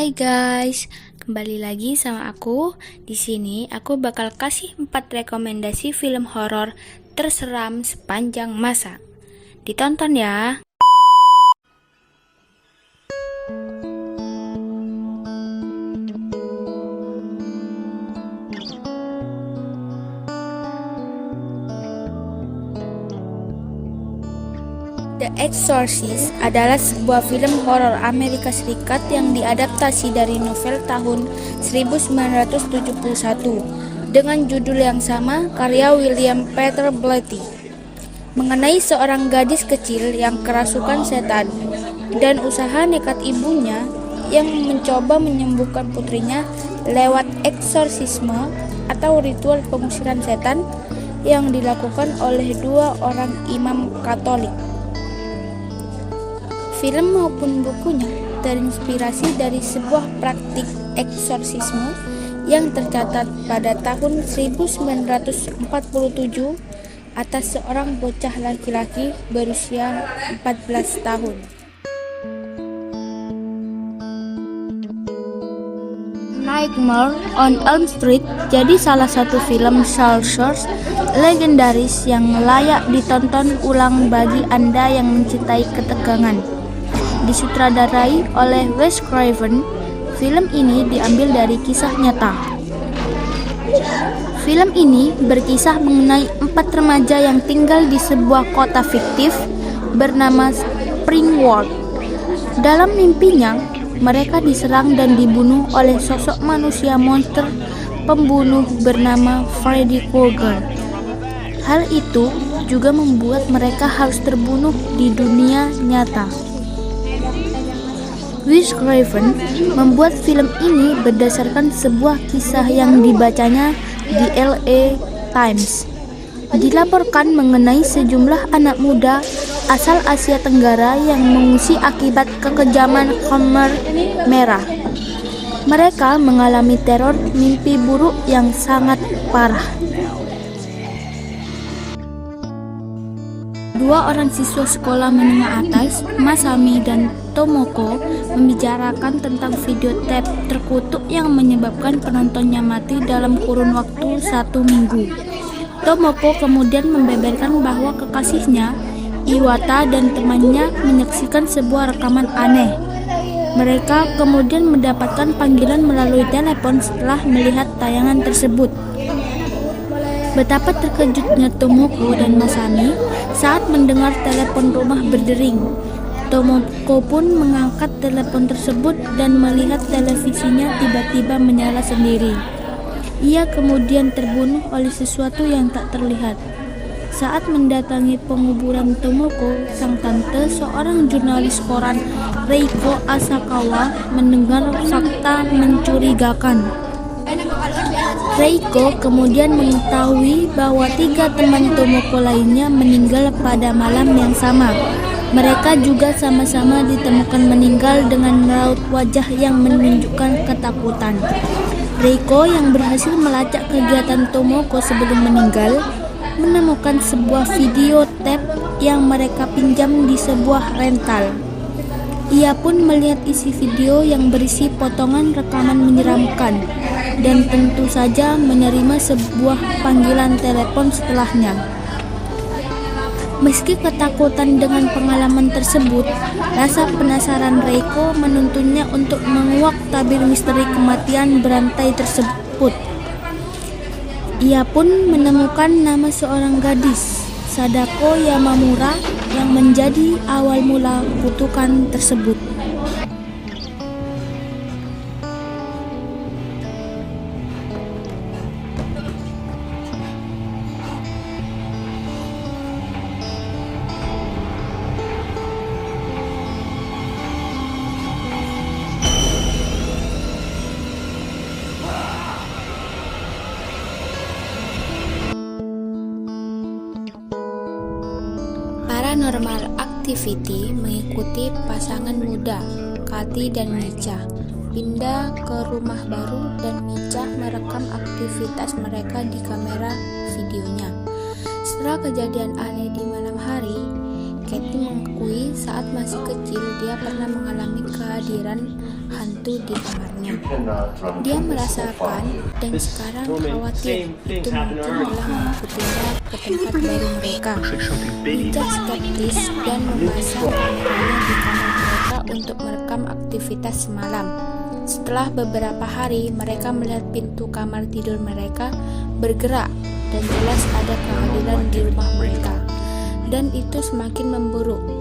Hai guys, kembali lagi sama aku. Di sini aku bakal kasih 4 rekomendasi film horor terseram sepanjang masa. Ditonton ya. The Exorcist adalah sebuah film horor Amerika Serikat yang diadaptasi dari novel tahun 1971 dengan judul yang sama karya William Peter Blatty, mengenai seorang gadis kecil yang kerasukan setan dan usaha nekat ibunya yang mencoba menyembuhkan putrinya lewat eksorsisme atau ritual pengusiran setan yang dilakukan oleh 2 orang imam Katolik. Film maupun bukunya terinspirasi dari sebuah praktik eksorsisme yang tercatat pada tahun 1947 atas seorang bocah laki-laki berusia 14 tahun. Nightmare on Elm Street jadi salah satu film slasher legendaris yang layak ditonton ulang bagi Anda yang mencintai ketegangan. Disutradarai oleh Wes Craven, film ini diambil dari kisah nyata. Film ini berkisah mengenai 4 remaja yang tinggal di sebuah kota fiktif bernama Springwood. Dalam mimpinya, mereka diserang dan dibunuh oleh sosok manusia monster pembunuh bernama Freddy Krueger. Hal itu juga membuat mereka harus terbunuh di dunia nyata. Wes Craven membuat film ini berdasarkan sebuah kisah yang dibacanya di LA Times. Dilaporkan mengenai sejumlah anak muda asal Asia Tenggara yang mengungsi akibat kekejaman Khmer Merah. Mereka mengalami teror mimpi buruk yang sangat parah. 2 orang siswa sekolah menengah atas, Masami dan Tomoko, membicarakan tentang video tape terkutuk yang menyebabkan penontonnya mati dalam kurun waktu 1 minggu. Tomoko kemudian membeberkan bahwa kekasihnya, Iwata, dan temannya menyaksikan sebuah rekaman aneh. Mereka kemudian mendapatkan panggilan melalui telepon setelah melihat tayangan tersebut. Betapa terkejutnya Tomoko dan Masami saat mendengar telepon rumah berdering. Tomoko pun mengangkat telepon tersebut dan melihat televisinya tiba-tiba menyala sendiri. Ia kemudian terbunuh oleh sesuatu yang tak terlihat. Saat mendatangi penguburan Tomoko, sang tante, seorang jurnalis koran Reiko Asakawa, mendengar fakta mencurigakan. Reiko kemudian mengetahui bahwa 3 teman Tomoko lainnya meninggal pada malam yang sama. Mereka juga sama-sama ditemukan meninggal dengan raut wajah yang menunjukkan ketakutan. Reiko yang berhasil melacak kegiatan Tomoko sebelum meninggal, menemukan sebuah video tape yang mereka pinjam di sebuah rental. Ia pun melihat isi video yang berisi potongan rekaman menyeramkan dan tentu saja menerima sebuah panggilan telepon setelahnya. Meski ketakutan dengan pengalaman tersebut, rasa penasaran Reiko menuntunnya untuk menguak tabir misteri kematian berantai tersebut. Ia pun menemukan nama seorang gadis, Sadako Yamamura, yang menjadi awal mula kutukan tersebut. Paranormal Activity mengikuti pasangan muda, Kathy dan Micha, pindah ke rumah baru dan Micha merekam aktivitas mereka di kamera videonya. Setelah kejadian aneh di malam hari, Katie mengakui saat masih kecil dia pernah mengalami kehadiran hantu di kamarnya. Dia merasakan dan sekarang khawatir itu mungkin telah berpindah ke tempat baru mereka. Richard skeptis dan memasang kameranya di kamar mereka untuk merekam aktivitas semalam. Setelah beberapa hari, mereka melihat pintu kamar tidur mereka bergerak dan jelas ada kehadiran di rumah mereka. Dan itu semakin memburuk.